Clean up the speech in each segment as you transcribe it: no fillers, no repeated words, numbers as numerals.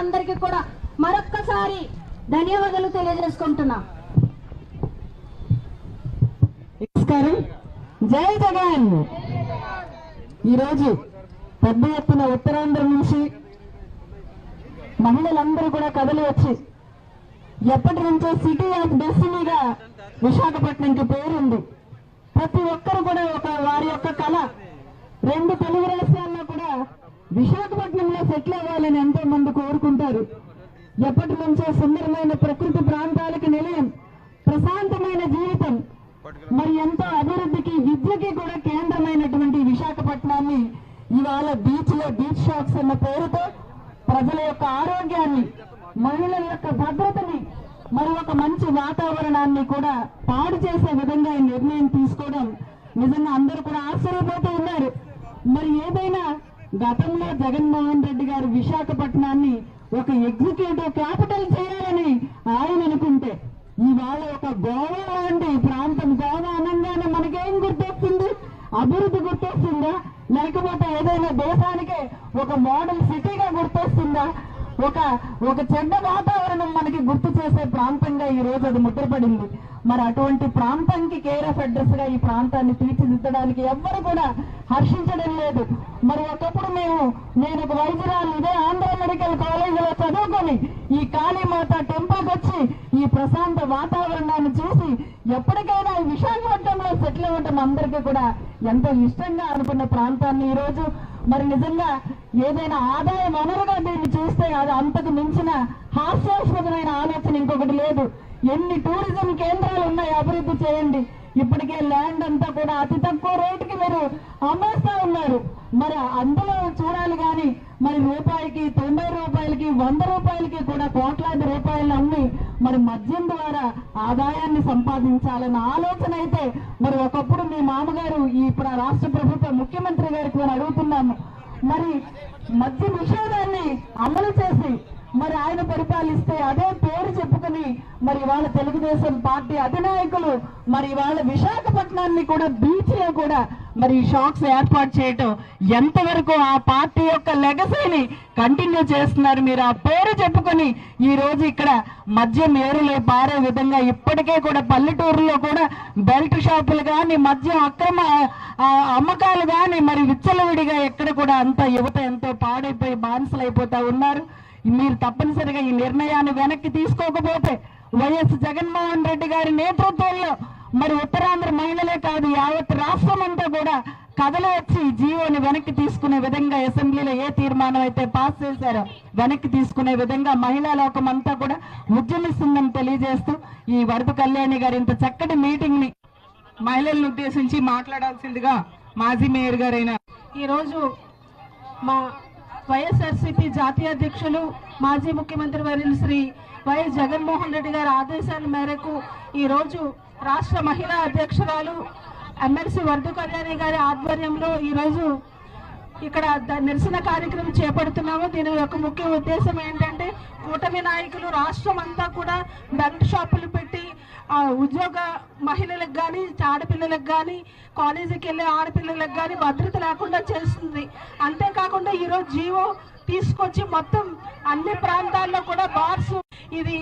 నాయకులందరికీ కూడా మరొక్కసారి ధన్యవాదాలు తెలియజేసుకుంటున్నాం. నమస్కారం. జై జగన్. ఈరోజు పెద్ద ఎత్తున ఉత్తరాంధ్ర నుంచి మహిళలందరూ కూడా కదలి వచ్చి ఎప్పటి నుంచో సిటీ ఆఫ్ డెస్టినీగా విశాఖపట్నంకి పేరుంది. ప్రతి ఒక్కరు కూడా వారి యొక్క కళ 2 తెలుగు రాష్ట్రాల్లో కూడా విశాఖపట్నంలో సెటిల్ అవ్వాలని ఎంతో మంది కోరుకుంటారు. ఎప్పటి నుంచో సుందరమైన ప్రకృతి ప్రాంతాలకి నిలయం, ప్రశాంతమైన జీవితం, మరి ఎంతో అభివృద్ధికి విద్యకి కూడా కేంద్రమైనటువంటి విశాఖపట్నాన్ని ఇవాళ బీచ్ షాక్స్ అన్న పేరుతో ప్రజల యొక్క ఆరోగ్యాన్ని, మహిళల యొక్క భద్రతని, మరి ఒక మంచి వాతావరణాన్ని కూడా పాడు చేసే విధంగా ఈ నిర్ణయం తీసుకోవడం నిజంగా అందరూ కూడా ఆశ్చర్యపోతూ ఉన్నారు. మరి ఏదైనా గతంలో జగన్మోహన్ రెడ్డి గారు విశాఖపట్నాన్ని ఒక ఎగ్జిక్యూటివ్ క్యాపిటల్ చేయాలని ఆయన అనుకుంటే ఇవాళ ఒక గోవా లాంటి ప్రాంతం, గోవా అనగానే మనకేం గుర్తొస్తుంది? అభివృద్ధి గుర్తొస్తుందా, లేకపోతే ఏదైనా దేశానికే ఒక మోడల్ సిటీగా గుర్తొస్తుందా? ఒక చెడ్డ వాతావరణం మనకి గుర్తు చేసే ప్రాంతంగా ఈ రోజు అది ముద్రపడింది. మరి అటువంటి ప్రాంతానికి కేర్ ఆఫ్ అడ్రస్ గా ఈ ప్రాంతాన్ని తీర్చిదిద్దడానికి ఎవ్వరు కూడా హర్షించడం లేదు. మరి ఒకప్పుడు నేను ఒక వైద్యురాలు ఇదే ఆంధ్ర మెడికల్ కాలేజీలో చదువుకొని ఈ కాళీమాత టెంపుల్కి వచ్చి ఈ ప్రశాంత వాతావరణాన్ని చూసి ఎప్పటికైనా ఈ విశాఖపట్నంలో సెటిల్ అవ్వటం అందరికీ కూడా ఎంతో ఇష్టంగా అనుకున్న ప్రాంతాన్ని ఈరోజు మరి నిజంగా ఏదైనా ఆదాయ వనరుగా దీన్ని చూస్తే అది అంతకు మించిన హాస్యాస్పదమైన ఆలోచన ఇంకొకటి లేదు. ఎన్ని టూరిజం కేంద్రాలు ఉన్నాయి, అభివృద్ధి చేయండి. ఇప్పటికే ల్యాండ్ అంతా కూడా అతి తక్కువ రేటుకి మీరు అమ్మేస్తా ఉన్నారు. మరి అందులో చూడాలి కానీ మరి రూపాయికి 90 రూపాయలకి 100 రూపాయలకి కూడా కోట్లాది రూపాయలు అమ్మి మరి మద్యం ద్వారా ఆదాయాన్ని సంపాదించాలన్న ఆలోచన అయితే మరి ఒకప్పుడు మీ మామగారు ఈ రాష్ట్ర ప్రభుత్వ ముఖ్యమంత్రి గారికి మేము అడుగుతున్నాము. మరి మద్య నిషేధాన్ని అమలు చేసి మరి ఆయన పరిపాలిస్తే అదే పేరు చెప్పుకుని మరి వాళ్ళ తెలుగుదేశం పార్టీ అధినాయకులు మరి వాళ్ళ విశాఖపట్నాన్ని కూడా బీచ్ లో కూడా మరి షాక్స్ ఏర్పాటు చేయటం ఎంతవరకు ఆ పార్టీ యొక్క లెగసీని కంటిన్యూ చేస్తున్నారు? మీరు ఆ పేరు చెప్పుకొని ఈ రోజు ఇక్కడ మద్యం ఏరులో పారే విధంగా ఇప్పటికే కూడా పల్లెటూరులో కూడా బెల్ట్ షాపులు కానీ మద్యం అక్రమ అమ్మకాలు కానీ మరి విచ్చలవిడిగా ఎక్కడ కూడా అంత యువత ఎంతో పాడైపోయి బానిసలైపోతా ఉన్నారు. మీరు తప్పనిసరిగా ఈ నిర్ణయాన్ని వెనక్కి తీసుకోకపోతే వైఎస్ జగన్మోహన్ రెడ్డి గారి నేతృత్వంలో మరి ఉత్తరాంధ్ర మహిళలే కాదు యావత్ రాష్ట్రం అంతా కూడా కథలు వచ్చి జీవోని వెనక్కి తీసుకునే విధంగా అసెంబ్లీలో ఏ తీర్మానం అయితే పాస్ చేశారో వెనక్కి తీసుకునే విధంగా మహిళా లోకం అంతా కూడా ఉద్యమిస్తుందని తెలియజేస్తూ ఈ వరద కళ్యాణి గారి ఇంత చక్కటి మీటింగ్ ని మహిళలను ఉద్దేశించి మాట్లాడాల్సిందిగా మాజీ మేయర్ గారైన ఈరోజు మా వైఎస్ఆర్సీపీ జాతీయ అధ్యక్షులు మాజీ ముఖ్యమంత్రి వర్యులు శ్రీ వైఎస్ జగన్మోహన్ రెడ్డి గారి ఆదేశాల మేరకు ఈరోజు రాష్ట్ర మహిళా అధ్యక్షురాలు ఎమ్మెల్సీ వరద కళ్యాణి గారి ఆధ్వర్యంలో ఈరోజు ఇక్కడ నిరసన కార్యక్రమం చేపడుతున్నాము. దీని యొక్క ముఖ్య ఉద్దేశం ఏంటంటే కూటమి నాయకులు రాష్ట్రం అంతా కూడా బెల్ట్ షాపులు పెట్టి ఉద్యోగ మహిళలకు కానీ ఆడపిల్లలకు కానీ కాలేజీకి వెళ్ళే ఆడపిల్లలకు కానీ భద్రత లేకుండా చేస్తుంది. అంతేకాకుండా ఈరోజు జీవో తీసుకొచ్చి మొత్తం అన్ని ప్రాంతాల్లో కూడా బార్స్, ఇది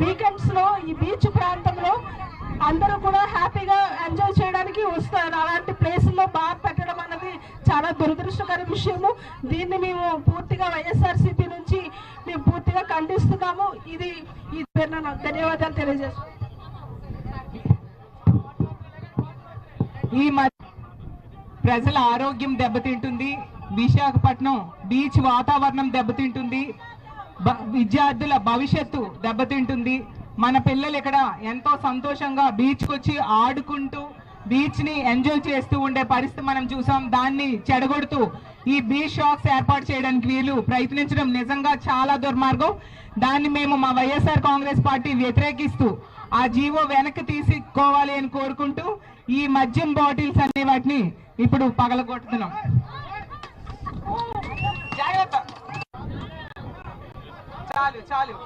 వీకెండ్స్ లో ఈ బీచ్ ప్రాంతంలో అందరూ కూడా హ్యాపీగా ఎంజాయ్ చేయడానికి వస్తారు. అలాంటి ప్లేసుల్లో బార్ పెట్టడం అన్నది చాలా దురదృష్టకర విషయము. దీన్ని మేము పూర్తిగా వైఎస్ఆర్సీపీ నుంచి మేము పూర్తిగా ఖండిస్తున్నాము. ఇది ధన్యవాదాలు తెలియజేస్తున్నాం. ఈ ప్రజల ఆరోగ్యం దెబ్బతింటుంది, విశాఖపట్నం బీచ్ వాతావరణం దెబ్బతింటుంది, విద్యార్థుల భవిష్యత్తు దెబ్బతింటుంది. మన పిల్లలు ఇక్కడ ఎంతో సంతోషంగా బీచ్కి వచ్చి ఆడుకుంటూ బీచ్ ని ఎంజాయ్ చేస్తూ ఉండే పరిస్థితి మనం చూసాం. దాన్ని చెడగొడుతూ ఈ బీచ్ షాక్స్ ఏర్పాటు చేయడానికి వీళ్ళు ప్రయత్నించడం నిజంగా చాలా దుర్మార్గం. దాన్ని మేము మా వైఎస్ఆర్ కాంగ్రెస్ పార్టీ వ్యతిరేకిస్తూ ఆ జీవో వెనక్కి తీసుకోవాలి అని కోరుకుంటూ ఈ మద్యం బాటిల్స్ అనే వాటిని ఇప్పుడు పగలగొట్టుతున్నాం. చాలు చాలు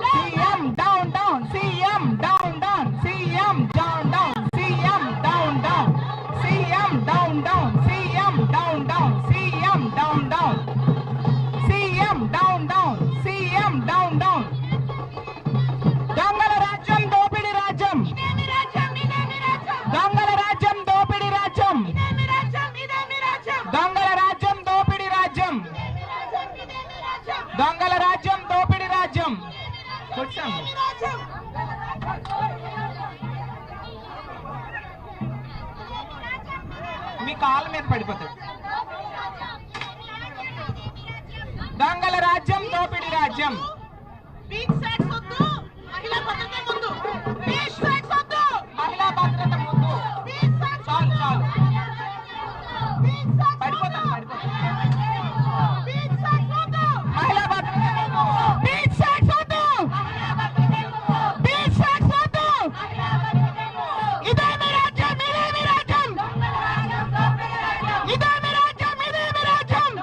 CM down down, CM down down, CM down down, CM down down, CM down down, CM down down. down, CM down down, CM down down, CM down down. దొంగల రాజ్యం దోపిడి రాజ్యం, దొంగల రాజ్యం దోపిడి రాజ్యం, దొంగల రాజ్యం దోపిడి రాజ్యం, దొంగల రాజ్యం దోపిడి రాజ్యం. కూర్చోండి. మీ కాళ్ళ మీద పడిపోతుంది. దొంగల రాజ్యం దోపిడి రాజ్యం. మహిళా భద్రత ముందు, చాలు చాలు పడిపోతాను మహిళా భద్రత ఇదే మీ రాజ్యం, ఇదే మీ రాజ్యం, ఇదే మీ రాజ్యం, ఇదే మీ రాజ్యం,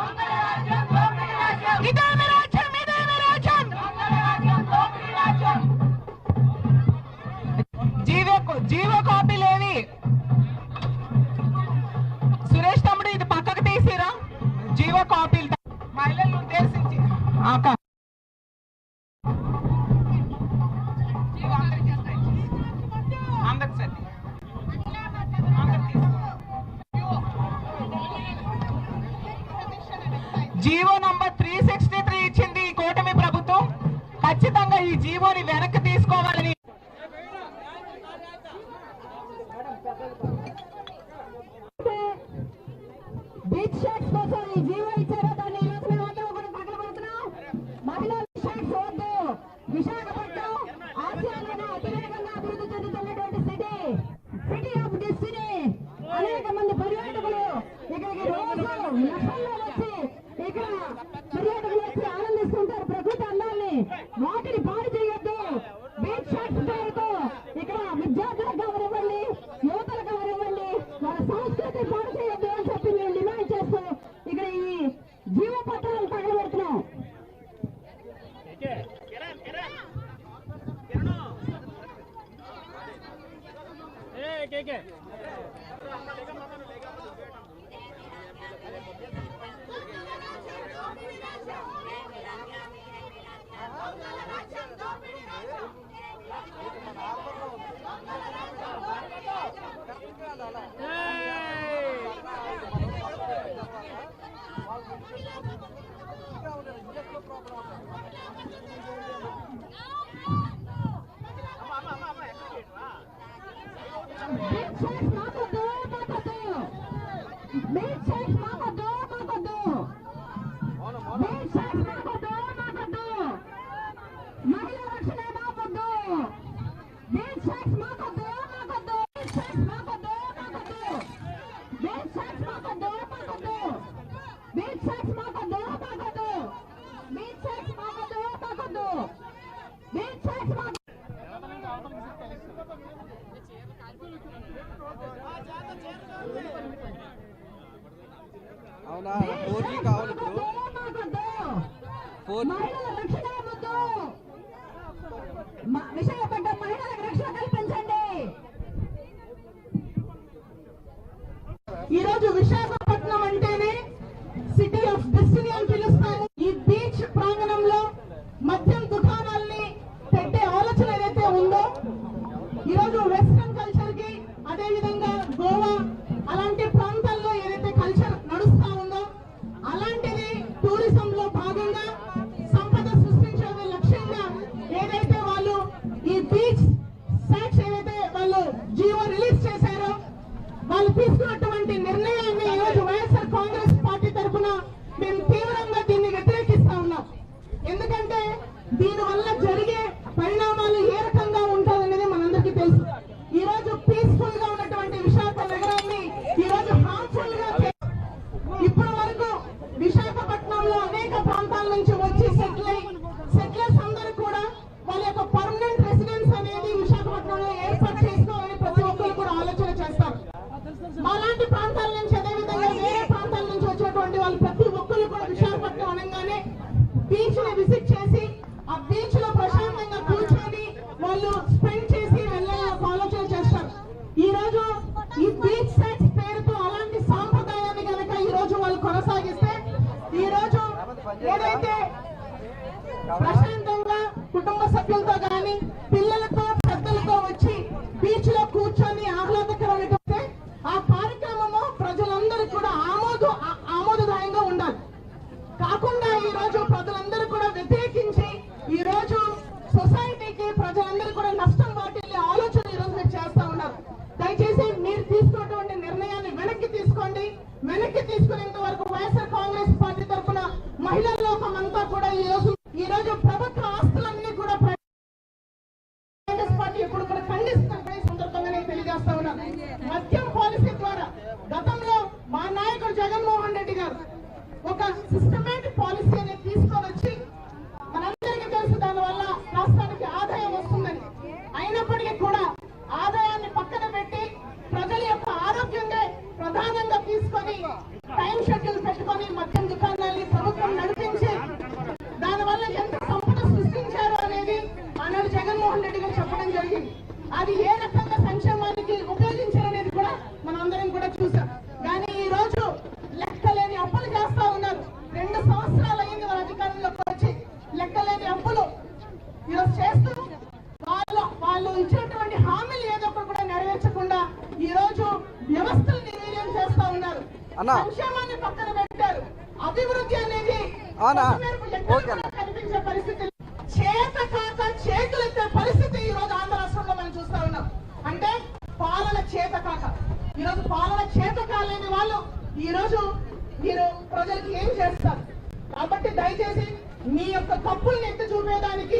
ఇదే మీ రాజ్యం, ఇదే మీ రాజ్యం. జీవో కాపీ లేవి. సురేష్ తమ్ముడు ఇది పక్కకు తీసిరా. జీవో కాపీలు మహిళలను ఉద్దేశించి జీవో నంబర్ 363 ఇచ్చింది ఈ కూటమి ప్రభుత్వం. ఖచ్చితంగా ఈ జీవోని వెనక్కి తీసుకోవాలని బీచ్ షాట్స్ కోసం ఈ జీవో ఇచ్చారో దాన్ని ఈరోజు మేమందరం కూడా పగలబడుతున్నాం. మహిళా షాట్స్ వద్దు. విశాఖపట్నం ఆసియాలోనే అతివేగంగా అభివృద్ధి చెందుతున్నటువంటి సిటీ ఆఫ్ డెస్టినీ. అనేక మంది పర్యాటకులు ఇక్కడికి రోజు లక్షల్లో వచ్చి ఇక్కడ పర్యాటకులు వచ్చి ఆనందిస్తుంటారు ప్రకృతి అందాన్ని. వాటిని పాడు చేయొద్దు. బీచ్ షాట్స్ పేరుతో ఇక్కడ విద్యార్థులకు కావనివ్వండి, యువతలకు కావనివ్వండి, వాళ్ళ సంస్కృతి పాడు చేయొద్దు అని చెప్పి మేము డిమాండ్ చేస్తూ ఇక్కడ ఈ జీవ పత్రాలను తగలబెడుతున్నాం. అవునా 4G కావాలి ఇప్పుడు. విశాఖపట్నం మహిళలకు రక్షణ కల్పించండి. ఈ రోజు విశాఖపట్నం అంటేనే సిటీ ఆఫ్ డెస్టినీ అని పిలుస్తాము. ఈ బీచ్ ప్రాంగణంలో మద్యం దుకాణాలని పెట్టే ఆలోచన ఏదైతే ఉందో, ఈ రోజు వెస్ట్రన్ కల్చర్ కి అదే విధంగా గోవా అలాంటి ప్రాంతాల్లో ఏదైతే కల్చర్ నడుస్తా ఉందో అలాంటిది టూరిజం లో భాగంగా సంపద సృష్టించే లక్ష్యంగా ఏదైతే వాళ్ళు ఈ బీచ్ సాక్స్ ఏదైతే వాళ్ళు జీవో రిలీజ్ చేశారో, వాళ్ళు తీసుకున్నటువంటి నిర్ణయాన్ని ఈ రోజు వైఎస్ఆర్ కాంగ్రెస్ పార్టీ తరఫున మేము తీవ్రంగా దీన్ని వ్యతిరేకిస్తా ఉన్నాం. ఎందుకంటే దీని వల్ల జరిగే పరిణామాలు ఏ రకంగా ఉంటుందనేది మనందరికీ తెలుసు. ఈ రోజు పీస్ఫుల్ గా ఉన్నటువంటి విశాఖ నగరాన్ని ఈ రోజు హార్మ్ఫుల్ గా ఇప్పటి వరకు విశాఖపట్నంలో అనేక ప్రాంతాల నుంచి వచ్చి సెటిలర్స్ అందరూ కూడా వాళ్ళ యొక్క పర్మనెంట్ రెసిడెన్స్ అనేది విశాఖపట్నంలో ఏర్పాటు చేసుకోవాలని ప్రతి ఒక్కరు కూడా ఆలోచన చేస్తారు. అలాంటి ప్రాంతాల నుంచి అదేవిధంగా వేరే ప్రాంతాల నుంచి వచ్చేటువంటి వాళ్ళు ప్రతి ఒక్కరు కూడా విశాఖపట్నం అనగానే బీచ్ ని విజిట్ చేసి ఆ బీచ్ లో ప్రశాంతంగా కూర్చొని వాళ్ళు స్పెండ్ చేసి వెళ్ళాలని ఆలోచన చేస్తారు. ఈ రోజు ఈ బీచ్ సైట్స్ పేరుతో అలాంటి సాంప్రదాయాన్ని కనుక ఈ రోజు వాళ్ళు కొనసాగిస్తే ఈ రోజు ఏదైతే ప్రశాంతంగా కుటుంబ సభ్యులతో గాని పిల్లలతో పెద్దలతో వచ్చి బీచ్ లో కూర్చొని ఆహ్లాదకరమైతే ఆ కార్యక్రమము ప్రజలందరూ కూడా ఆమోదదాయంగా ఉండాలి. కాకుండా ఈ రోజు ప్రజలందరూ కూడా వ్యతిరేకించి ఈ రోజు సొసైటీకి ప్రజలందరూ కూడా నష్టం వాటిల్లే ఆలోచన ఈ రోజు మీరు చేస్తా ఉన్నారు. దయచేసి మీరు తీసుకున్నటువంటి నిర్ణయాన్ని వెనక్కి తీసుకోండి. వెనక్కి తీసుకునేంత వరకు వైఎస్ఆర్ కాంగ్రెస్ పార్టీ తరఫున మహిళా లోకం అంతా కూడా ఈ రోజు ప్రభుత్వ ఆస్తులన్నీ కూడా కాంగ్రెస్ పార్టీ ఎప్పుడు కూడా ఖండిస్తున్న సందర్భంగా నేను తెలియజేస్తా ఉన్నాను. మద్యం పాలసీ ద్వారా గతంలో మా నాయకుడు జగన్మోహన్ రెడ్డి గారు ఒక సిస్టమేటిక్ పాలసీ అనేది తీసుకొని వచ్చి మనందరికీ తెలుసు దానివల్ల రాష్ట్రానికి ఆదాయం వస్తుందని. అయినప్పటికీ కూడా ఆదాయాన్ని పక్కన పెట్టి ప్రజల యొక్క ఆరోగ్యంగా ప్రధానంగా తీసుకొని టైం షెడ్యూల్ పెట్టుకొని మద్యం దుకాణాన్ని ప్రభుత్వం నడిపించి దానివల్ల ఎంత సంపద సృష్టించారు అనేది ఆనాడు జగన్మోహన్ రెడ్డి గారు చెప్పడం జరిగింది. అది ఏ రకంగా సంక్షేమానికి ఉపయోగించారనేది కూడా మనందరం కూడా చూసాం. కానీ ఈ రోజు లెక్కలేని అప్పులు చేస్తా ఉన్నారు. 2 సంవత్సరాలు అయింది వారి అధికారంలోకి వచ్చి లెక్కలేని అప్పులు ఈరోజు చేస్తూ వాళ్ళు ఇచ్చినటువంటి హామీలు ఏదో ఒకటి కూడా నెరవేర్చకుండా ఈ రోజు వ్యవస్థలు నిర్వీర్యం చేస్తా ఉన్నారు. సంక్షేమాన్ని పక్కన పెట్టారు. అభివృద్ధి అనేది కనిపించే పరిస్థితి